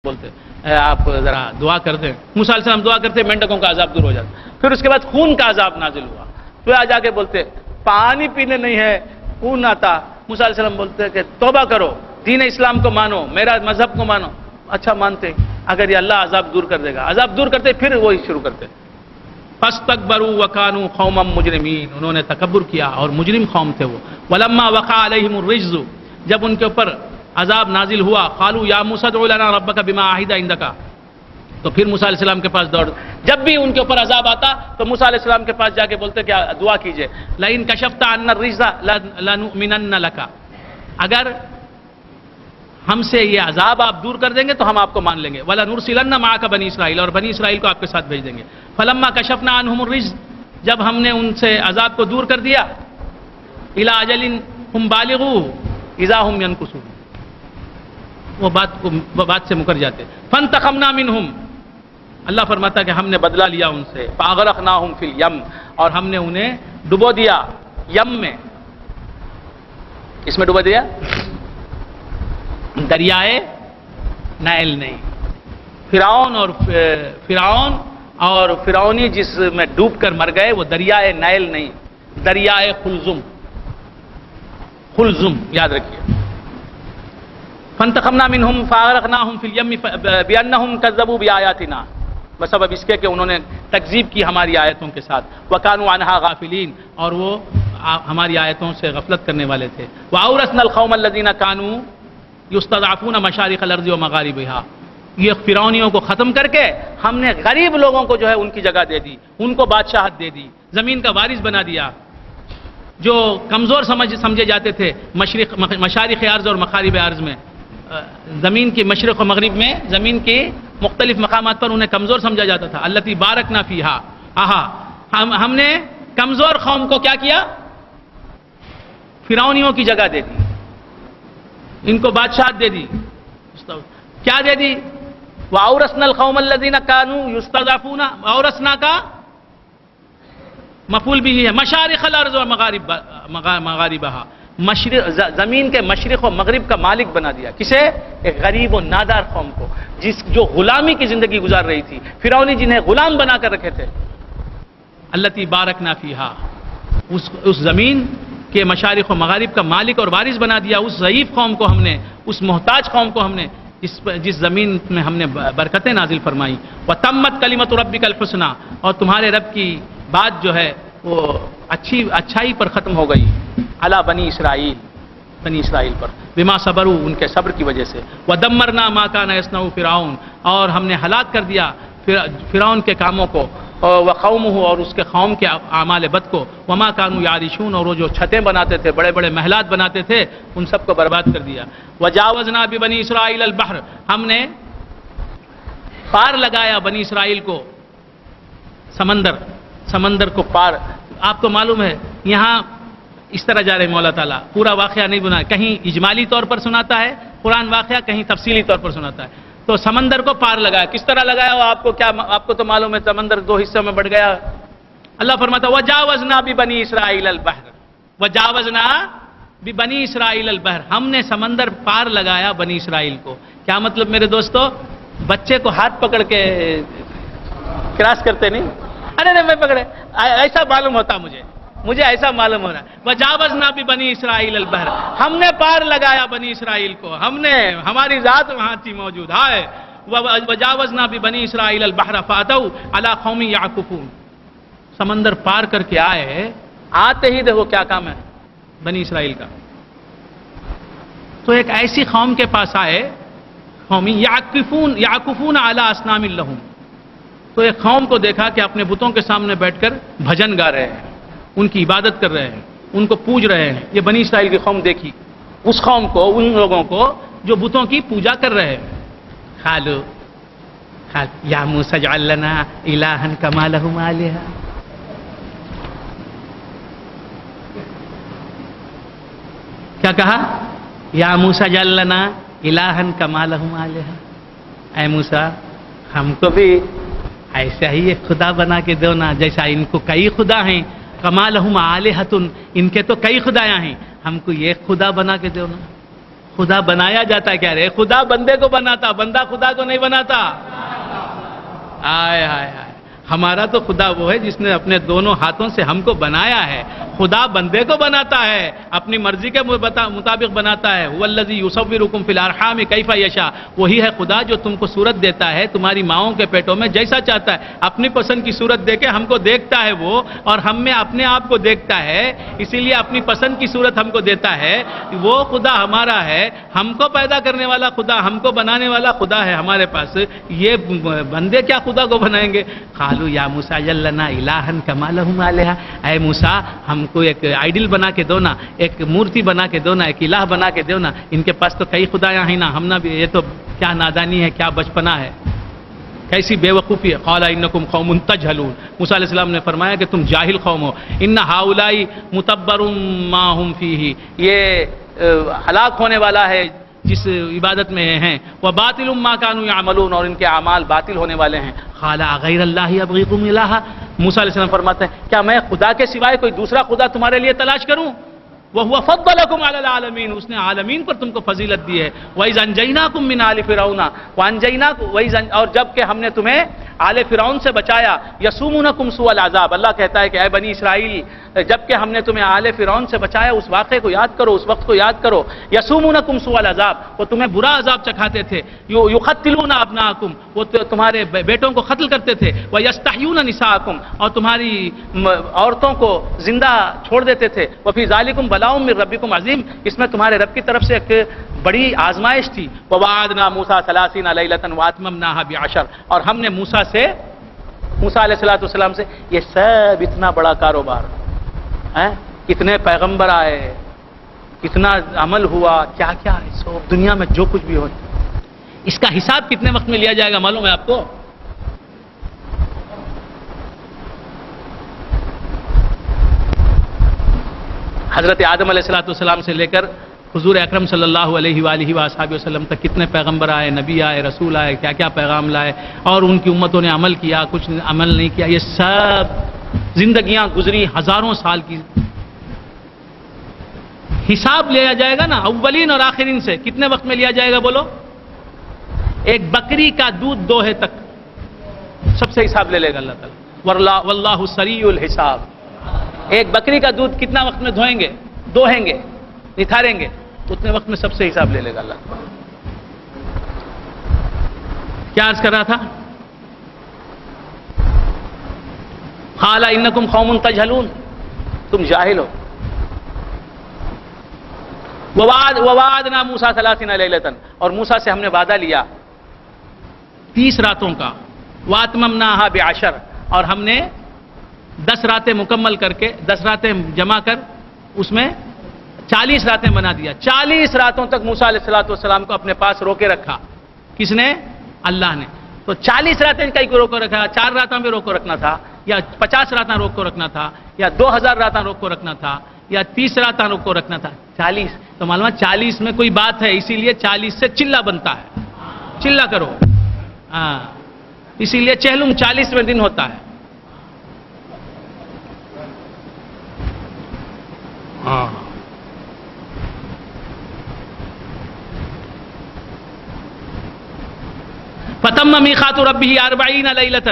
بولتے آپ ذرا دعا کرتے ہیں. موسیٰ علیہ السلام دعا کرتے مینڈکوں کا عذاب دور ہو جاتا. پھر اس کے بعد خون کا عذاب نازل ہوا. تو آ جا کے بولتے پانی پینے نہیں ہے خون آتا. موسیٰ علیہ السلام بولتے کہ توبہ کرو, دین اسلام کو مانو, میرا مذہب کو مانو. اچھا مانتے, اگر یہ اللہ عذاب دور کر دے گا, عذاب دور کرتے پھر وہی شروع کرتے. فاستكبروا وكانوا قوما مجرمین, انہوں نے تکبر کیا اور مجرم قوم تھے وہ. ولما وقع عليهم الرجز, جب ان کے اوپر عذاب نازل ہوا, قالوا یا موسیٰ ادع لنا ربک بما عہد عندک, تو پھر موسیٰ علیہ السلام کے پاس دوڑ. جب بھی ان کے اوپر عذاب آتا تو موسیٰ علیہ السلام کے پاس جا کے بولتے کہ دعا کیجئے, لئن کشفت عنا الرجز لنؤمنن لک, اگر ہم سے یہ عذاب آپ دور کر دیں گے تو ہم آپ کو مان لیں گے. وَلَنُرْسِلَنَّ مَعَكَ بَنِي اسرائیل, اور بنی اسرائیل کو آپ کے ساتھ بھیج دیں گے. فَلَمَّا كَشَفْنَا عَنْهُمُ الرِّجْزَ, جب ہم نے ان سے عذاب کو دور کر دیا, إِلَىٰ أَجَلٍ هُمْ بَالِغُوهُ إِذَا هُمْ يَنْكُثُونَ, وہ بات سے مکر جاتے. فَانْتَقَمْنَا مِنْهُمْ, اللہ فرماتا کہ ہم نے بدلہ لیا ان سے. فَأَغْرَقْنَاهُمْ فِي الْيَمِّ, اور ہم نے انہیں ڈبو دیا یم میں. اس میں ڈبو دیا دریائے نائل نہیں. فرعون اور فرعونی جس میں ڈوب کر مر گئے وہ دریائے نائل نہیں, دریائے خلزم یاد رکھیے. فانتقمنا منہم فاغرقناہم فی الیم بانہم کذبوا بآیاتنا, بسبب اس کے کہ انہوں نے تکذیب کی ہماری آیتوں کے ساتھ. وکانوا عنہا غافلین, اور وہ ہماری آیتوں سے غفلت کرنے والے تھے. واورثنا القوم الذین کانوا یستضعفون مشارق الارض ومغاربها, یہ فرعونیوں کو ختم کر کے ہم نے غریب لوگوں کو جو ہے ان کی جگہ دے دی, ان کو بادشاہت دے دی, زمین کا وارث بنا دیا. جو کمزور سمجھے جاتے تھے مشارق ارض اور مغارب ارض میں, زمین کی مشرق و مغرب میں زمین کی مختلف مقامات پر انہیں کمزور سمجھا جاتا تھا. التی بارکنا فیہا, ہم نے کمزور قوم کو کیا کیا, فرعونیوں کی جگہ دے دی, ان کو بادشاہت دے دی. کیا دے دی؟ وَأَوْرَثْنَا الْقَوْمَ الَّذِينَ كَانُوا يُسْتَضْعَفُونَ, اورثنا کا مفعول بھی ہے, مشارق الارض و مغاربها, زمین کے مشرق و مغرب کا مالک بنا دیا. کسے؟ ایک غریب و نادار قوم کو, جو غلامی کی زندگی گزار رہی تھی. فرعونی جنہیں غلام بنا کر رکھے تھے. التی بارکنا فیہا, اس زمین کہ مشارق و مغارب کا مالک اور وارث بنا دیا اس ضعیف قوم کو ہم نے, اس محتاج قوم کو ہم نے, جس زمین میں ہم نے برکتیں نازل فرمائی. وَتَمَّتْ كَلِمَةُ رَبِّكَ الْحُسْنَى, اور تمہارے رب کی بات جو ہے وہ اچھائی پر ختم ہو گئی. علی بنی اسرائیل پر, بما صبروا, ان کے صبر کی وجہ سے. وَدَمَّرْنَا مَا كَانَ يَصْنَعُ فِرْعَوْنُ, اور ہم نے ہلاک کر دیا فرعون کے کاموں کو. وقومہ, اور اس کے قوم کے اعمال بد کو. وما كانوا يعرشون, اور وہ جو چھتیں بناتے تھے, بڑے بڑے محلات بناتے تھے, ان سب کو برباد کر دیا. وجاوزنا ببنی اسرائیل البحر, ہم نے پار لگایا بنی اسرائیل کو سمندر کو پار. آپ کو معلوم ہے یہاں اس طرح جا رہے مولا تعالیٰ, پورا واقعہ نہیں بنا, کہیں اجمالی طور پر سناتا ہے قرآن واقعہ, کہیں تفصیلی طور پر سناتا ہے. تو سمندر کو پار لگایا. کس طرح لگایا وہ آپ کو تو معلوم ہے, سمندر دو حصوں میں بڑھ گیا. اللہ فرماتا وجاوزنا ببنی اسرائیل البحر, وجاوزنا ببنی اسرائیل البحر, ہم نے سمندر پار لگایا بنی اسرائیل کو. کیا مطلب میرے دوستو؟ بچے کو ہاتھ پکڑ کے کراس کرتے نہیں, ارے نہیں میں پکڑے, ایسا معلوم ہوتا مجھے ایسا معلوم ہو رہا ہے. وجاوزنا ببنی اسرائیل البحر, ہم نے پار لگایا بنی اسرائیل کو, ہماری ذات وہاں تھی موجود ہے. وجاوزنا ببنی اسرائیل البحر فاتوا علی قوم یعکفون, سمندر پار کر کے آتے ہی دیکھو کیا کام ہے بنی اسرائیل کا. تو ایک ایسی قوم کے پاس آئے, قوم یعکفون علی اصنام لہم, تو ایک قوم کو دیکھا کہ اپنے بتوں کے سامنے بیٹھ کر بھجن گا رہے ہیں, ان کی عبادت کر رہے ہیں, ان کو پوج رہے ہیں. یہ بنی اسرائیل کی قوم دیکھی اس قوم کو, ان لوگوں کو جو بتوں کی پوجا کر رہے ہیں. قالوا یا موسیٰ اجعل لنا الہا کما لہم آلہہ, کیا کہا؟ یا موسیٰ اجعل لنا الہا کما لہم آلہہ, اے موسیٰ ہم کو بھی ایسا ہی ایک خدا بنا کے دو نا, جیسا ان کو کئی خدا ہیں. کما لہم آلہۃ, ان کے تو کئی خدایاں ہیں, ہم کو ایک خدا بنا کے دو نا. خدا بنایا جاتا کیا رے؟ خدا بندے کو بناتا، بندہ خدا کو نہیں بناتا۔ آئے ہائے ہائے، ہمارا تو خدا وہ ہے جس نے اپنے دونوں ہاتھوں سے ہم کو بنایا ہے۔ خدا بندے کو بناتا ہے، اپنی مرضی کے مطابق بناتا ہے۔ هو الذی یصورکم فی الارحام کیف یشاء، وہی ہے خدا جو تم کو صورت دیتا ہے تمہاری ماؤں کے پیٹوں میں جیسا چاہتا ہے، اپنی پسند کی صورت دے کے ہم کو دیکھتا ہے وہ، اور ہم میں اپنے آپ کو دیکھتا ہے، اسی لیے اپنی پسند کی صورت ہم کو دیتا ہے۔ وہ خدا ہمارا ہے، ہم کو پیدا کرنے والا خدا، ہم کو بنانے والا خدا ہے ہمارے پاس۔ یہ بندے کیا خدا کو بنائیں گے؟ قالوا یا موسیٰ اجعل لنا الہا کما لہم آلہہ، اے موسیٰ ہم کو ایک آئیڈل بنا کے دو نا، ایک مورتی بنا کے دو نا، ایک الہ بنا کے دو نا، ان کے پاس تو کئی خدایاں ہیں نا، ہم نہ بھی، یہ تو کیا نادانی ہے، کیا بچپنا ہے، کیسی بے وقوفی ہے۔ قال انکم قوم تجہلون، موسیٰ علیہ السلام نے فرمایا کہ تم جاہل قوم ہو۔ ان ہؤلاء متبر ما هم فیہ، یہ ہلاک ہونے والا ہے جس عبادت میں ہیں، وباطل ما كانوا يعملون، اور ان کے اعمال باطل ہونے والے ہیں۔ قال غیر اللہ ابغیکم الہا، موسیٰ علیہ السلام فرماتے ہیں کیا میں خدا کے سوائے کوئی دوسرا خدا تمہارے لیے تلاش کروں؟ وَهُوَ فَضَّلَكُمْ عَلَى الْعَالَمِينَ، اس نے عالمین پر تم کو فضیلت دی ہے۔ وَإِذْ أَنْجَيْنَاكُمْ مِنْ آلِ فِرْعَوْنَ وَأَنْجَيْنَاكُمْ، اور جب کہ ہم نے تمہیں آل فرعون سے بچایا، یسومونکم سوء العذاب، اللہ کہتا ہے کہ اے بنی اسرائیل، جب کہ ہم نے تمہیں آل فرعون سے بچایا، اس واقعے کو یاد کرو، اس وقت کو یاد کرو۔ یسومونکم سوء العذاب، وہ تمہیں برا عذاب چکھاتے تھے۔ یقتلون ابناءکم، وہ تمہارے بیٹوں کو قتل کرتے تھے۔ ویستحیون نساءکم، اور تمہاری عورتوں کو زندہ چھوڑ دیتے تھے۔ وفی ذالکم بلاء من ربکم عظیم، اس میں تمہارے رب کی طرف سے ایک بڑی آزمائش تھی۔ ووعدنا موسیٰ 30 لیلۃ واتممناها ب10، اور ہم نے موسیٰ علیہ السلام سے یہ سب اتنا بڑا کاروبار، کتنے پیغمبر آئے، کتنا عمل ہوا، کیا کیا ہے سب دنیا میں جو کچھ بھی ہو، اس کا حساب کتنے وقت میں لیا جائے گا معلوم ہے آپ کو؟ حضرت آدم علیہ السلام سے لے کر حضور اکرم صلی اللہ علیہ وآلہ وآصحابہ وسلم تک کتنے پیغمبر آئے، نبی آئے، رسول آئے، کیا کیا پیغام لائے، اور ان کی امتوں نے عمل کیا، کچھ عمل نہیں کیا، یہ سب زندگیاں گزری ہزاروں سال کی، حساب لیا جائے گا نا اولین اور آخرین سے۔ کتنے وقت میں لیا جائے گا بولو؟ ایک بکری کا دودھ دوہے تک سب سے حساب لے لے گا اللہ تعالیٰ۔ واللہ سریع الحساب، ایک بکری کا دودھ کتنا وقت میں دھوئیں گے، دوہیں گے، نتھاریں گے، اتنے وقت میں سب سے حساب لے لے گا اللہ تعالیٰ۔ کیا عرض کر رہا تھا؟ قال انکم قوم تجہلون، تم جاہل ہو۔ ووعدنا موسیٰ 30 لیلۃ، اور موسیٰ سے ہم نے وعدہ لیا 30 راتوں کا، واتممناها ب10، اور ہم نے 10 راتیں مکمل کر کے، 10 راتیں جمع کر اس میں 40 راتیں بنا دیا۔ 40 راتوں تک موسیٰ علیہ السلام کو اپنے پاس روکے رکھا، کس نے؟ اللہ نے۔ تو 40 راتیں کئی کو روک رکھا؟ 4 راتوں میں روک کو رکھنا تھا، یا 50 راتیں روک کو رکھنا تھا، یا 2000 راتیں روک کو رکھنا تھا، یا 30 راتیں روک کو رکھنا تھا؟ 40۔ تو معلوم ہے 40 میں کوئی بات ہے، اسی لیے 40 سے چلہ بنتا ہے، چلہ کرو، ہاں، اسی لیے چہلم 40ویں دن ہوتا ہے۔ ہاں، فتم میقات ربہ 40 لیلۃ،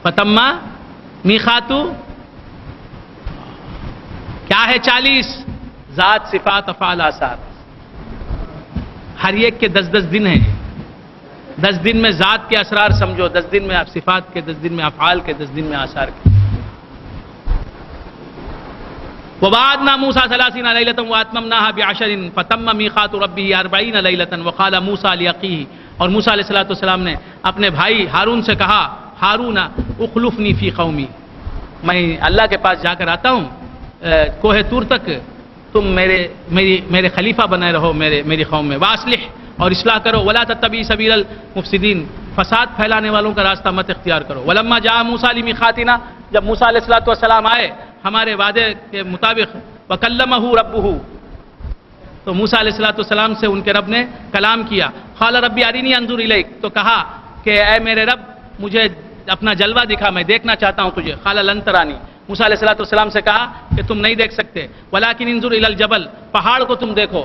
فتم میقات کیا ہے؟ 40 ذات، صفات، افعال، آثار، ہر ایک کے 10 دن ہیں۔ 10 دن میں ذات کے اسرار سمجھو، 10 دن میں صفات کے، 10 دن میں افعال کے، 10 دن میں آثار کے۔ ووعدنا موسیٰ 30 لیلۃ واتممناها ب10 فتم میقات ربہ 40 لیلۃ وقال موسیٰ لأخیہ، اور موسیٰ علیہ السلام نے اپنے بھائی ہارون سے کہا، ہارون اخلفنی فی قومی، میں اللہ کے پاس جا کر آتا ہوں کوہ طور تک، تم میرے خلیفہ بنے رہو میری قوم میں، واصلح، اور اصلاح کرو، ولا تتبع سبیل المفسدین، فساد پھیلانے والوں کا راستہ مت اختیار کرو۔ ولما جاء موسیٰ لمیقاتنا، جب موسیٰ علیہ السلام آئے ہمارے وعدے کے مطابق، وکلمہ ربہ، تو موسیٰ علیہ السلام سے ان کے رب نے کلام کیا۔ قال ربی ارینی انظر الیک، تو کہا کہ اے میرے رب مجھے اپنا جلوہ دکھا، میں دیکھنا چاہتا ہوں تجھے۔ قال لن ترانی، موسیٰ علیہ السلام سے کہا کہ تم نہیں دیکھ سکتے، وَلَٰكِنِ انظُرْ إِلَى الْجَبَلِ، پہاڑ کو تم دیکھو.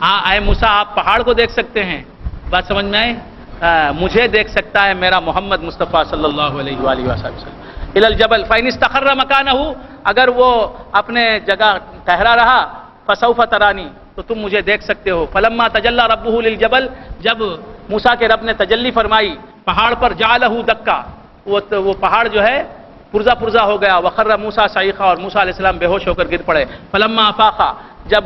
اے موسیٰ آپ پہاڑ کو دیکھ سکتے ہیں، بات سمجھ میں آئے؟ مجھے دیکھ سکتا ہے میرا محمد مصطفیٰ صلی اللہ علیہ وآلہ وسلم. إِلَى الْجَبَلِ فَإِنِ اسْتَقَرَّ مَكَانَهُ، اگر وہ اپنے جگہ ٹھہرا رہا، فَسَوْفَ تَرَانِي، تو تم مجھے دیکھ سکتے ہو. فَلَمَّا تَجَلَّى رَبُّهُ لِلْجَبَلِ، جب موسیٰ کے رب نے تجلی فرمائی پہاڑ پر، جَعَلَهُ دَكًّا، وہ پہاڑ جو ہے پرزا پرزا ہو گیا. وَخَرَّ مُوسَىٰ صَعِقًا، اور موسیٰ علیہ السلام بے ہوش ہو کر گر پڑے. فَلَمَّا أَفَاقَ، جب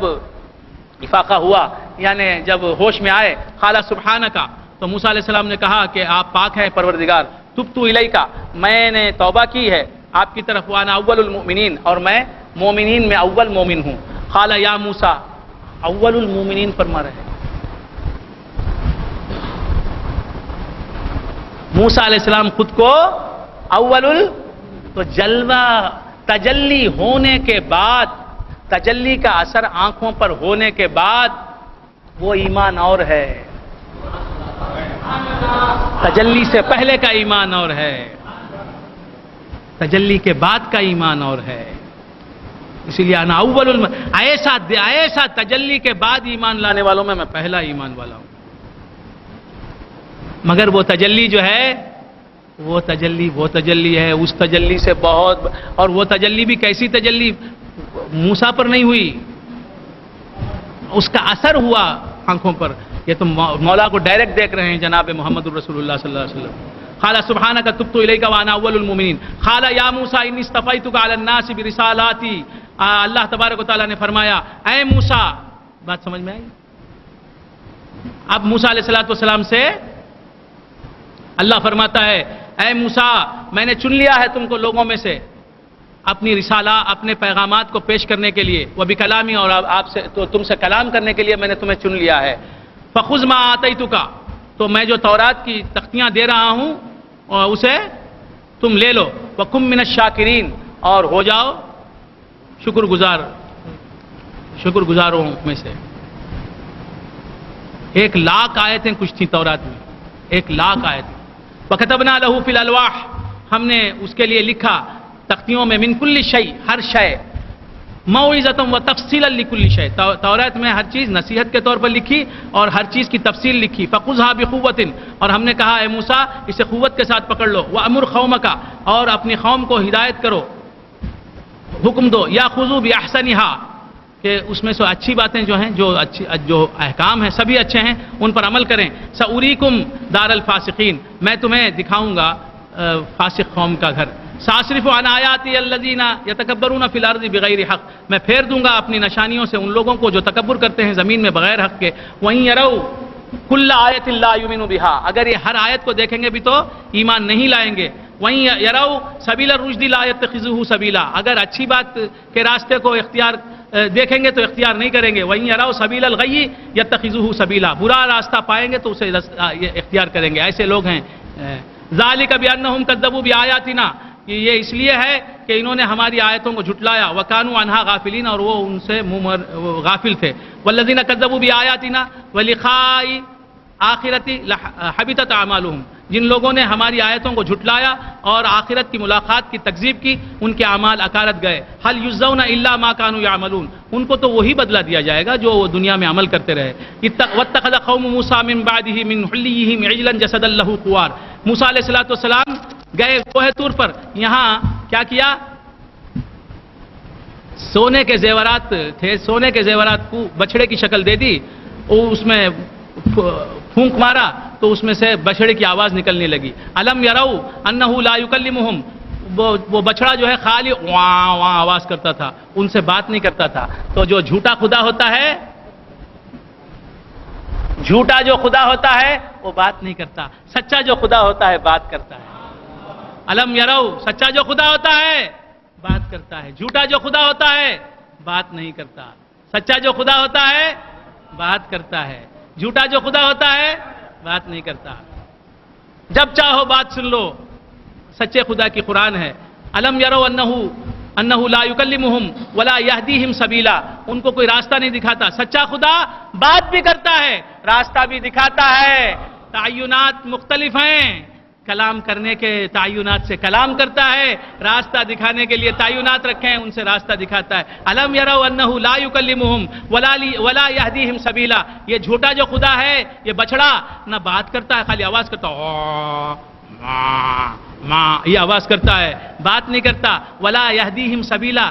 افاقہ ہوا یعنی جب ہوش میں آئے، قَالَ سُبْحَانَكَ، تو موسیٰ علیہ السلام نے کہا کہ آپ پاک ہیں پروردگار. تُبْتُ إِلَيْكَ، میں نے توبہ کی ہے آپ کی طرف. وَأَنَا أَوَّلُ الْمُؤْمِنِينَ، اور میں مومنین میں اول مومن ہوں. قَالَ يَا مُوسَىٰ، اول المومنین فرما رہے ہیں. موسیٰ علیہ السلام خود کو تو جلوہ تجلی ہونے کے بعد، تجلی کا اثر آنکھوں پر ہونے کے بعد وہ ایمان اور ہے. تجلی سے پہلے کا ایمان اور ہے، تجلی کے بعد کا ایمان اور ہے. اسی لیے انا اول ایسا تجلی کے بعد ایمان لانے والوں میں پہلا ایمان والا ہوں. مگر وہ تجلی جو ہے وہ تجلی ہے، اس تجلی سے بہت، اور وہ تجلی بھی کیسی تجلی، موسیٰ پر نہیں ہوئی، اس کا اثر ہوا آنکھوں پر. یہ تو مولا کو ڈائریکٹ دیکھ رہے ہیں جناب محمد الرسول اللہ صلی اللہ علیہ وسلم. قال سبحانك تبت اليك وانا اول المؤمنين. قال يا موسى اني اصطفيتك على الناس برسالاتي. اللہ تبارک و تعالیٰ نے فرمایا اے موسیٰ، بات سمجھ میں آئی؟ اب موسیٰ علیہ السلام سے اللہ فرماتا ہے اے موسیٰ، میں نے چن لیا ہے تم کو لوگوں میں سے اپنی رسالہ، اپنے پیغامات کو پیش کرنے کے لیے، وہ بھی کلامی، اور آپ سے تو تم سے کلام کرنے کے لیے میں نے تمہیں چن لیا ہے. فخذ ما آتیتک، تو میں جو تورات کی تختیاں دے رہا ہوں اسے تم لے لو. وکن من الشاکرین، اور ہو جاؤ شکر گزاروں میں سے. 1,00,000 آیتیں کچھ تھیں تورات میں، 1,00,000 آیتیں. وَكَتَبْنَا لَهُ فِي الْأَلْوَاحِ، ہم نے اس کے لیے لکھا تختیوں میں، من کل شیء، ہر شے، موعظۃ و تفصیلا لکل شیء، تورات میں ہر چیز نصیحت کے طور پر لکھی اور ہر چیز کی تفصیل لکھی. فَخُذْهَا بِقُوَّةٍ، اور ہم نے کہا اے موسیٰ اسے قوت کے ساتھ پکڑ لو. وَأَمُرْ قَوْمَكَ، اور اپنی قوم کو ہدایت کرو، حکم دو. یَأْخُذُوا بِأَحْسَنِهَا، کہ اس میں سے اچھی باتیں جو ہیں، جو احکام ہیں سبھی اچھے ہیں، ان پر عمل کریں. سَأُرِيكُمْ دَارَ الْفَاسِقِينَ، میں تمہیں دکھاؤں گا فاسق قوم کا گھر. سَأَصْرِفُ عَنْ آيَاتِي الَّذِينَ يَتَكَبَّرُونَ فِي الْأَرْضِ بِغَيْرِ حَقٍّ، میں پھیر دوں گا اپنی نشانیوں سے ان لوگوں کو جو تکبر کرتے ہیں زمین میں بغیر حق کے. وَإِن يَرَوْا كُلَّ آيَةٍ لَا يُؤْمِنُوا بِهَا، اگر یہ ہر آیت کو دیکھیں گے بھی تو ایمان نہیں لائیں گے. وَإِن يَرَوْا سَبِيلَ الرُّشْدِ لَا يَتَّخِذُوهُ سَبِيلًا، اگر اچھی بات کے راستے کو دیکھیں گے تو اختیار نہیں کریں گے. وَإِن يَرَوْا سَبِيلَ الْغَيِّ يَتَّخِذُوهُ سَبِيلًا، برا راستہ پائیں گے تو اسے اختیار کریں گے. ایسے لوگ ہیں. ذَلِكَ بِأَنَّهُمْ كَذَّبُوا بِآيَاتِنَا، یہ اس لیے ہے کہ انہوں نے ہماری آیتوں کو جھٹلایا. وَكَانُوا عَنْهَا غَافِلِينَ، اور وہ ان سے غافل تھے. وَالَّذِينَ كَذَّبُوا بِآيَاتِنَا وَلِقَاءِ الْآخِرَةِ حَبِطَتْ أَعْمَالُهُمْ، جن لوگوں نے ہماری آیتوں کو جھٹلایا اور آخرت کی ملاقات کی تکذیب کی، ان کے اعمال اکارت گئے. هَلْ يُجْزَوْنَ إِلَّا مَا كَانُوا يَعْمَلُونَ، ان کو تو وہی بدلہ دیا جائے گا جو وہ دنیا میں عمل کرتے رہے. وَاتَّخَذَ قَوْمُ مُوسَىٰ مِن بَعْدِهِ مِنْ حُلِّيِّهِمْ عِجْلًا جَسَدًا لَهُ خُوَارٌ، موسیٰ علیہ السلام گئے کوہ طور پر، یہاں کیا کیا؟ سونے کے زیورات تھے، سونے کے زیورات کو بچڑے کی شکل دے دی، اس میں پھونک مارا تو اس میں سے بچڑے کی آواز نکلنے لگی. الم یرو انہ لا یکلمہم، وہ بچڑا جو ہے خالی واں واں آواز کرتا تھا، ان سے بات نہیں کرتا تھا. تو جو جھوٹا خدا ہوتا ہے، جھوٹا جو خدا ہوتا ہے وہ بات نہیں کرتا، سچا جو خدا ہوتا ہے بات کرتا ہے. الم یرو، سچا جو خدا ہوتا ہے بات کرتا ہے، جھوٹا جو خدا ہوتا ہے بات نہیں کرتا. سچا جو خدا ہوتا ہے بات کرتا ہے، جھوٹا جو خدا ہوتا ہے بات نہیں کرتا. جب چاہو بات سن لو، سچے خدا کی قرآن ہے. الم یرو انہ لا یکلمہم ولا یہدیہم سبیلا، ان کو کوئی راستہ نہیں دکھاتا. سچا خدا بات بھی کرتا ہے، راستہ بھی دکھاتا ہے. تعینات مختلف ہیں، کلام کرنے کے تعینات سے کلام کرتا ہے، راستہ دکھانے کے لیے تعینات رکھے ہیں، ان سے راستہ دکھاتا ہے۔ الم یروا انہ لا یکلمہم ولا یہدیہم سبیلا، یہ جھوٹا جو خدا ہے، یہ بچڑا نہ بات کرتا ہے، خالی آواز کرتا ہے، یہ آواز کرتا ہے، بات نہیں کرتا۔ ولا یہدیہم سبیلا،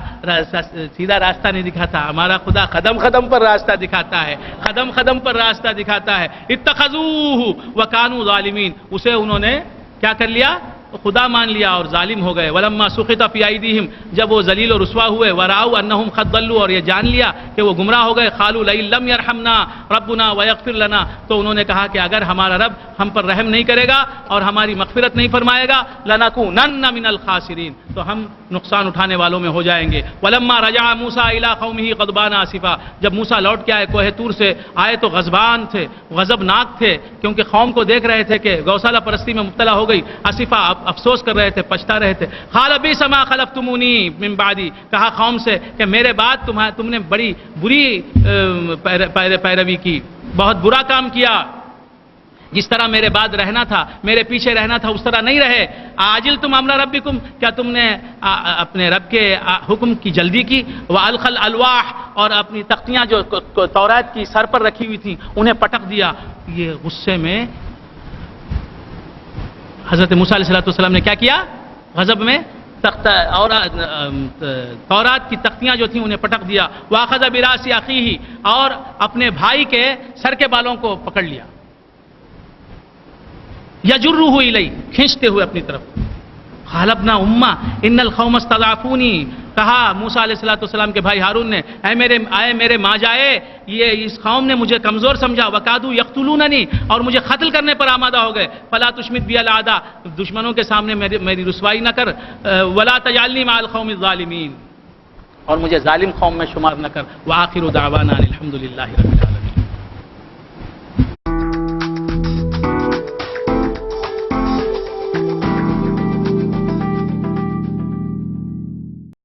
سیدھا راستہ نہیں دکھاتا۔ ہمارا خدا قدم قدم پر راستہ دکھاتا ہے، قدم قدم پر راستہ دکھاتا ہے۔ اتخذوہ وکانوا ظالمین، اسے انہوں نے کیا کر لیا؟ خدا مان لیا اور ظالم ہو گئے۔ ولما سقط فی ایدیہم، جب وہ ذلیل و رسوا ہوئے، وراؤ انہم قد ضلوا، اور یہ جان لیا کہ وہ گمراہ ہو گئے، قالوا لئن لم یرحمنا ربنا ویغفر لنا، تو انہوں نے کہا کہ اگر ہمارا رب ہم پر رحم نہیں کرے گا اور ہماری مغفرت نہیں فرمائے گا، لنکونن من الخاسرین، تو ہم نقصان اٹھانے والوں میں ہو جائیں گے۔ ولما رجع موسیٰ الی قومہ غضبان آسفا، جب موسیٰ لوٹ کے آئے کوہ طور سے، آئے تو غضبان تھے، غضبناک تھے، کیونکہ قوم کو دیکھ رہے تھے کہ گوسالہ پرستی میں مبتلا ہو گئی۔ آسفا، افسوس کر رہے تھے، پچھتا رہے تھے۔ قال بئس ما خلفتمونی من بعدی، کہا قوم سے کہ میرے بعد تم نے بڑی بری پیروی کی، بہت برا کام کیا، جس طرح میرے بعد رہنا تھا، میرے پیچھے رہنا تھا، اس طرح نہیں رہے۔ عاجل تم امر ربکم، کیا تم نے اپنے رب کے حکم کی جلدی کی؟ والخل الواح، اور اپنی تختیاں جو تورات کی سر پر رکھی ہوئی تھیں انہیں پٹک دیا۔ یہ غصے میں حضرت موسیٰ علیہ السلام نے کیا کیا؟ غضب میں اور تورات کی تختیاں جو تھیں انہیں پٹک دیا۔ واخذ براس اخیہ، اور اپنے بھائی کے سر کے بالوں کو پکڑ لیا۔ یجرہ الیہ، کھینچتے ہوئے اپنی طرف۔ قال ابن امہ ان القوم استضعفونی، کہا موسیٰ علیہ السلام کے بھائی ہارون نے، اے میرے ماں جائے، یہ اس قوم نے مجھے کمزور سمجھا، وکادوا یقتلوننی، اور مجھے قتل کرنے پر آمادہ ہو گئے۔ فلا تشمت بی الاعداء، دشمنوں کے سامنے میری رسوائی نہ کر۔ ولا تجعلنی مع القوم الظالمین، اور مجھے ظالم قوم میں شمار نہ کر۔ وآخر دعوانا الحمد للہ رب العالمین۔